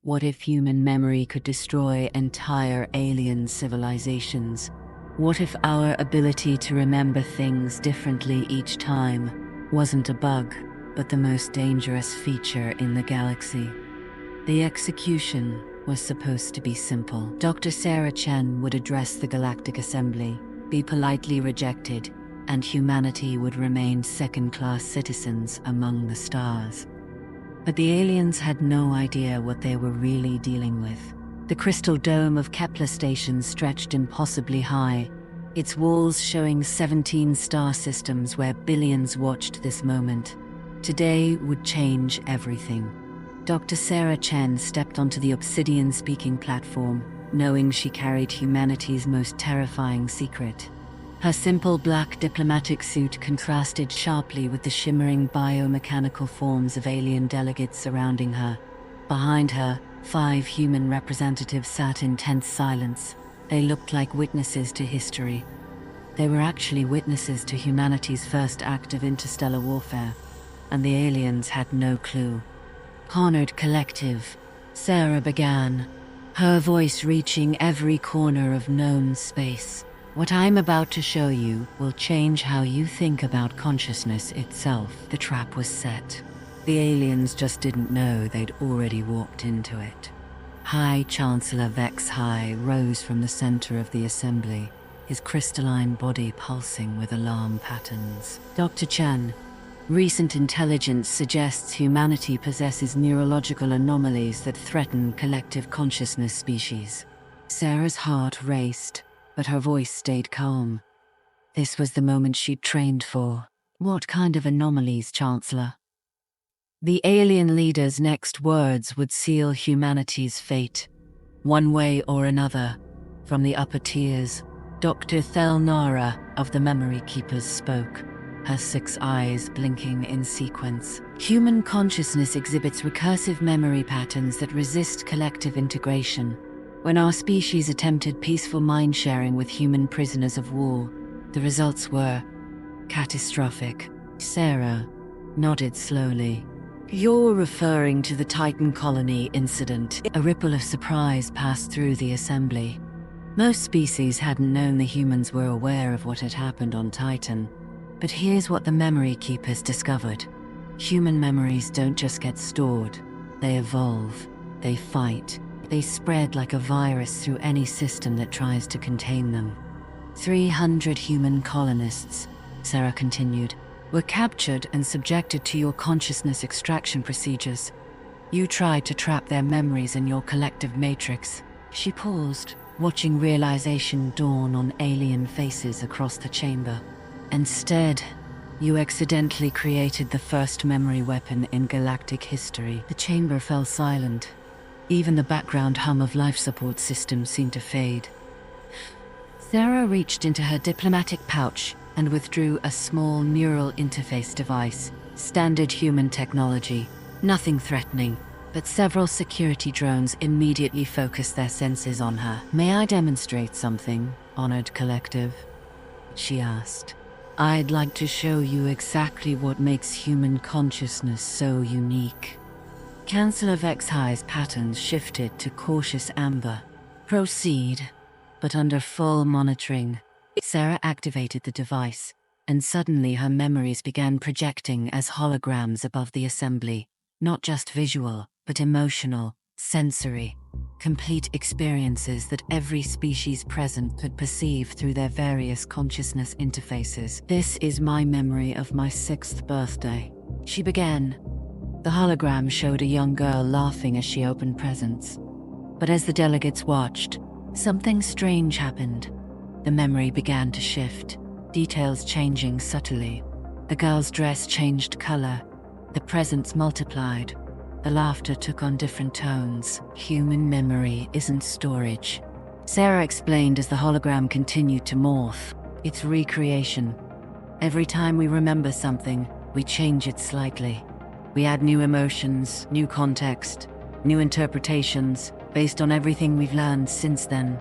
What if human memory could destroy entire alien civilizations? What if our ability to remember things differently each time wasn't a bug, but the most dangerous feature in the galaxy? The execution was supposed to be simple. Dr. Sarah Chen would address the Galactic Assembly, be politely rejected, and humanity would remain second-class citizens among the stars. But the aliens had no idea what they were really dealing with. The crystal dome of Kepler Station stretched impossibly high, its walls showing 17 star systems where billions watched this moment. Today would change everything. Dr. Sarah Chen stepped onto the obsidian-speaking platform, knowing she carried humanity's most terrifying secret. Her simple black diplomatic suit contrasted sharply with the shimmering biomechanical forms of alien delegates surrounding her. Behind her, 5 human representatives sat in tense silence. They looked like witnesses to history. They were actually witnesses to humanity's first act of interstellar warfare, and the aliens had no clue. "Honored Collective," Sarah began, her voice reaching every corner of known space. "What I'm about to show you will change how you think about consciousness itself." The trap was set. The aliens just didn't know they'd already walked into it. High Chancellor Vex High rose from the center of the assembly, his crystalline body pulsing with alarm patterns. "Dr. Chen, recent intelligence suggests humanity possesses neurological anomalies that threaten collective consciousness species." Sarah's heart raced, but her voice stayed calm. This was the moment she'd trained for. "What kind of anomalies, Chancellor?" The alien leader's next words would seal humanity's fate. One way or another, from the upper tiers, Dr. Thelnara of the Memory Keepers spoke, her 6 eyes blinking in sequence. "Human consciousness exhibits recursive memory patterns that resist collective integration. When our species attempted peaceful mind-sharing with human prisoners of war, the results were catastrophic." Sarah nodded slowly. "You're referring to the Titan colony incident." A ripple of surprise passed through the assembly. Most species hadn't known the humans were aware of what had happened on Titan. But here's what the Memory Keepers discovered. Human memories don't just get stored. They evolve. They fight. They spread like a virus through any system that tries to contain them. 300 human colonists, Sarah continued, were captured and subjected to your consciousness extraction procedures. You tried to trap their memories in your collective matrix. She paused, watching realization dawn on alien faces across the chamber. Instead, you accidentally created the first memory weapon in galactic history. The chamber fell silent. Even the background hum of life support systems seemed to fade. Sarah reached into her diplomatic pouch and withdrew a small neural interface device. Standard human technology, nothing threatening, but several security drones immediately focused their senses on her. "May I demonstrate something, Honored Collective?" she asked. "I'd like to show you exactly what makes human consciousness so unique." Chancellor Vex High's patterns shifted to cautious amber. "Proceed," but under full monitoring. Sarah activated the device, and suddenly her memories began projecting as holograms above the assembly. Not just visual, but emotional, sensory, complete experiences that every species present could perceive through their various consciousness interfaces. "This is my memory of my 6th birthday," she began. The hologram showed a young girl laughing as she opened presents. But as the delegates watched, something strange happened. The memory began to shift, details changing subtly. The girl's dress changed color. The presents multiplied. The laughter took on different tones. "Human memory isn't storage," Sarah explained as the hologram continued to morph. "It's recreation. Every time we remember something, we change it slightly. We add new emotions, new context, new interpretations, based on everything we've learned since then."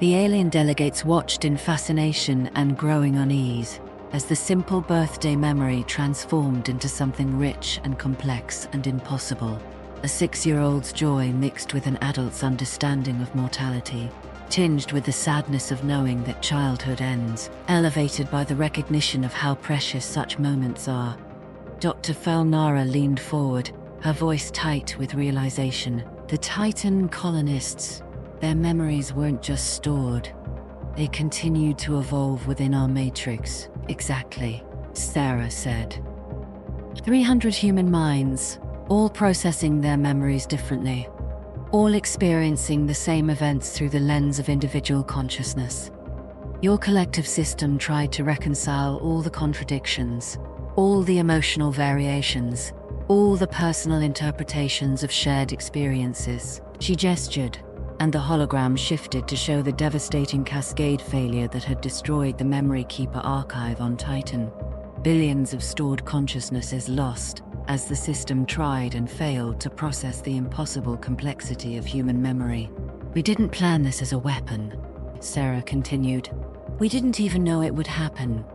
The alien delegates watched in fascination and growing unease, as the simple birthday memory transformed into something rich and complex and impossible. a 6-year-old's joy mixed with an adult's understanding of mortality, tinged with the sadness of knowing that childhood ends, elevated by the recognition of how precious such moments are. Dr. Felnara leaned forward, her voice tight with realization. The Titan colonists, their memories weren't just stored. They continued to evolve within our matrix. Exactly, Sarah said. 300 human minds, all processing their memories differently, all experiencing the same events through the lens of individual consciousness. Your collective system tried to reconcile all the contradictions, all the emotional variations, all the personal interpretations of shared experiences. She gestured, and the hologram shifted to show the devastating cascade failure that had destroyed the Memory Keeper archive on Titan. Billions of stored consciousnesses lost, as the system tried and failed to process the impossible complexity of human memory. We didn't plan this as a weapon, Sarah continued. We didn't even know it would happen.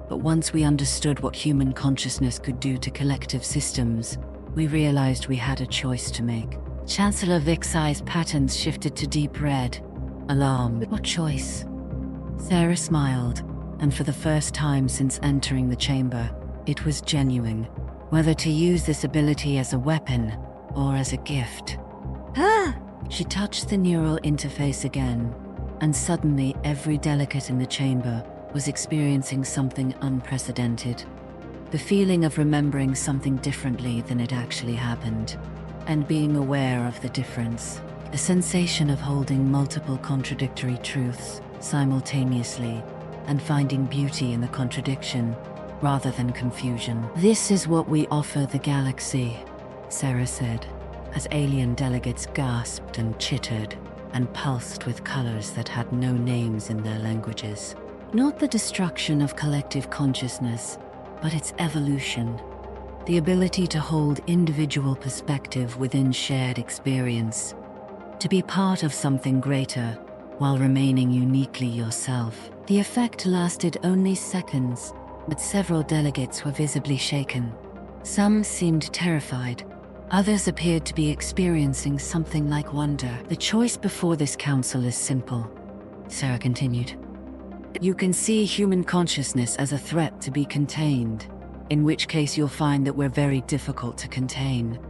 But once we understood what human consciousness could do to collective systems, we realized we had a choice to make. Chancellor Vixai's patterns shifted to deep red. Alarm. What choice? Sarah smiled, and for the first time since entering the chamber, it was genuine. Whether to use this ability as a weapon or as a gift. She touched the neural interface again, and suddenly every delegate in the chamber was experiencing something unprecedented. The feeling of remembering something differently than it actually happened, and being aware of the difference. A sensation of holding multiple contradictory truths simultaneously, and finding beauty in the contradiction, rather than confusion. This is what we offer the galaxy, Sarah said, as alien delegates gasped and chittered, and pulsed with colors that had no names in their languages. Not the destruction of collective consciousness, but its evolution. The ability to hold individual perspective within shared experience. To be part of something greater, while remaining uniquely yourself. The effect lasted only seconds, but several delegates were visibly shaken. Some seemed terrified. Others appeared to be experiencing something like wonder. The choice before this council is simple, Sarah continued. You can see human consciousness as a threat to be contained, in which case you'll find that we're very difficult to contain.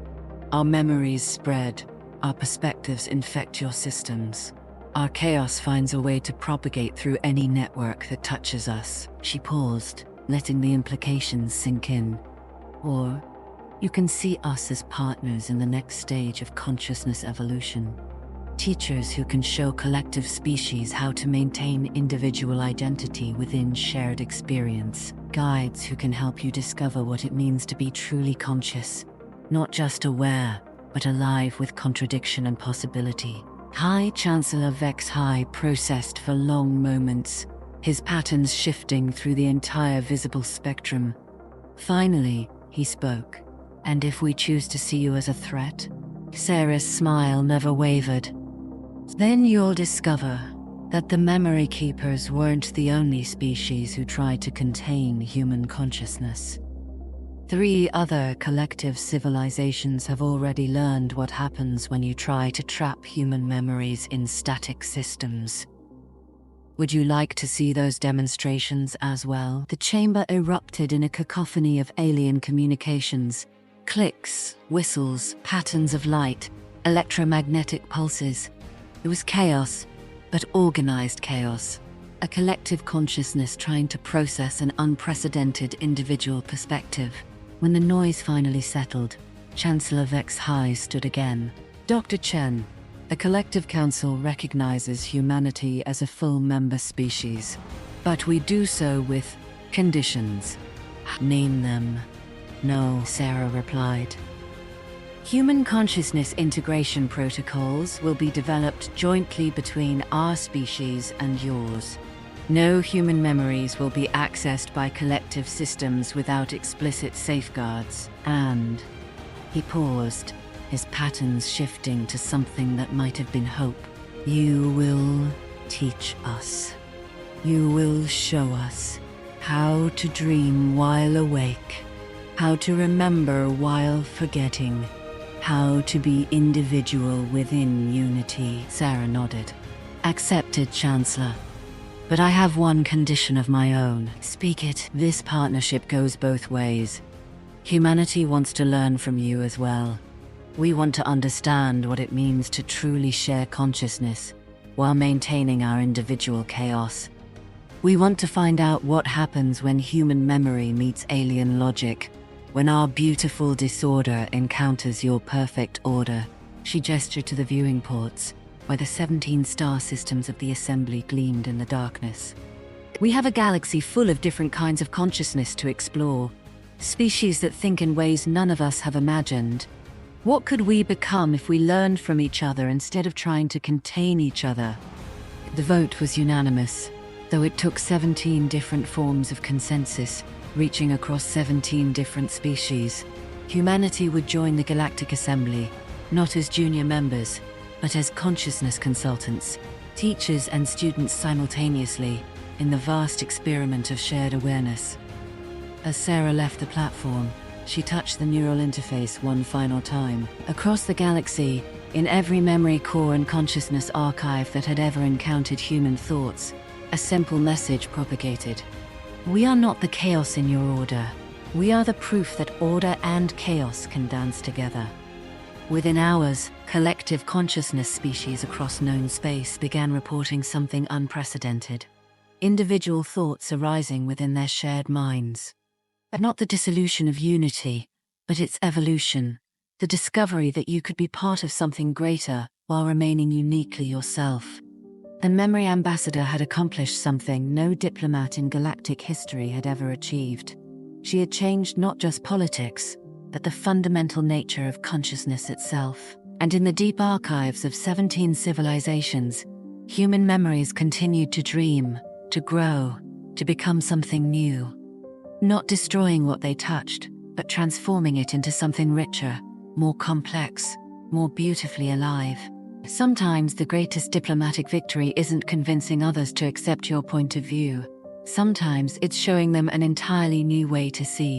Our memories spread, our perspectives infect your systems. Our chaos finds a way to propagate through any network that touches us. She paused, letting the implications sink in. Or, you can see us as partners in the next stage of consciousness evolution. Teachers who can show collective species how to maintain individual identity within shared experience. Guides who can help you discover what it means to be truly conscious, not just aware, but alive with contradiction and possibility. High Chancellor Vexhai processed for long moments, his patterns shifting through the entire visible spectrum. Finally, he spoke. And if we choose to see you as a threat? Sarah's smile never wavered. Then you'll discover that the Memory Keepers weren't the only species who tried to contain human consciousness. 3 other collective civilizations have already learned what happens when you try to trap human memories in static systems. Would you like to see those demonstrations as well? The chamber erupted in a cacophony of alien communications. Clicks, whistles, patterns of light, electromagnetic pulses. It was chaos, but organized chaos. A collective consciousness trying to process an unprecedented individual perspective. When the noise finally settled, Chancellor Vexhai stood again. Dr. Chen, the collective council recognizes humanity as a full member species, but we do so with conditions. Name them. No, Sarah replied. Human consciousness integration protocols will be developed jointly between our species and yours. No human memories will be accessed by collective systems without explicit safeguards. And he paused, his patterns shifting to something that might have been hope. You will teach us. You will show us how to dream while awake, how to remember while forgetting, How to be individual within unity, Sarah nodded. Accepted, Chancellor. But I have one condition of my own. Speak it. This partnership goes both ways. Humanity wants to learn from you as well. We want to understand what it means to truly share consciousness while maintaining our individual chaos. We want to find out what happens when human memory meets alien logic, when our beautiful disorder encounters your perfect order. She gestured to the viewing ports, where the 17 star systems of the assembly gleamed in the darkness. We have a galaxy full of different kinds of consciousness to explore, species that think in ways none of us have imagined. What could we become if we learned from each other instead of trying to contain each other? The vote was unanimous, though it took 17 different forms of consensus, reaching across 17 different species. Humanity would join the Galactic Assembly, not as junior members, but as consciousness consultants, teachers and students simultaneously, in the vast experiment of shared awareness. As Sarah left the platform, she touched the neural interface one final time. Across the galaxy, in every memory core and consciousness archive that had ever encountered human thoughts, a simple message propagated. We are not the chaos in your order. We are the proof that order and chaos can dance together. Within hours, collective consciousness species across known space began reporting something unprecedented. Individual thoughts arising within their shared minds. Not the dissolution of unity, but its evolution, the discovery that you could be part of something greater while remaining uniquely yourself. The memory ambassador had accomplished something no diplomat in galactic history had ever achieved. She had changed not just politics, but the fundamental nature of consciousness itself. And in the deep archives of 17 civilizations, human memories continued to dream, to grow, to become something new. Not destroying what they touched, but transforming it into something richer, more complex, more beautifully alive. Sometimes the greatest diplomatic victory isn't convincing others to accept your point of view. Sometimes it's showing them an entirely new way to see.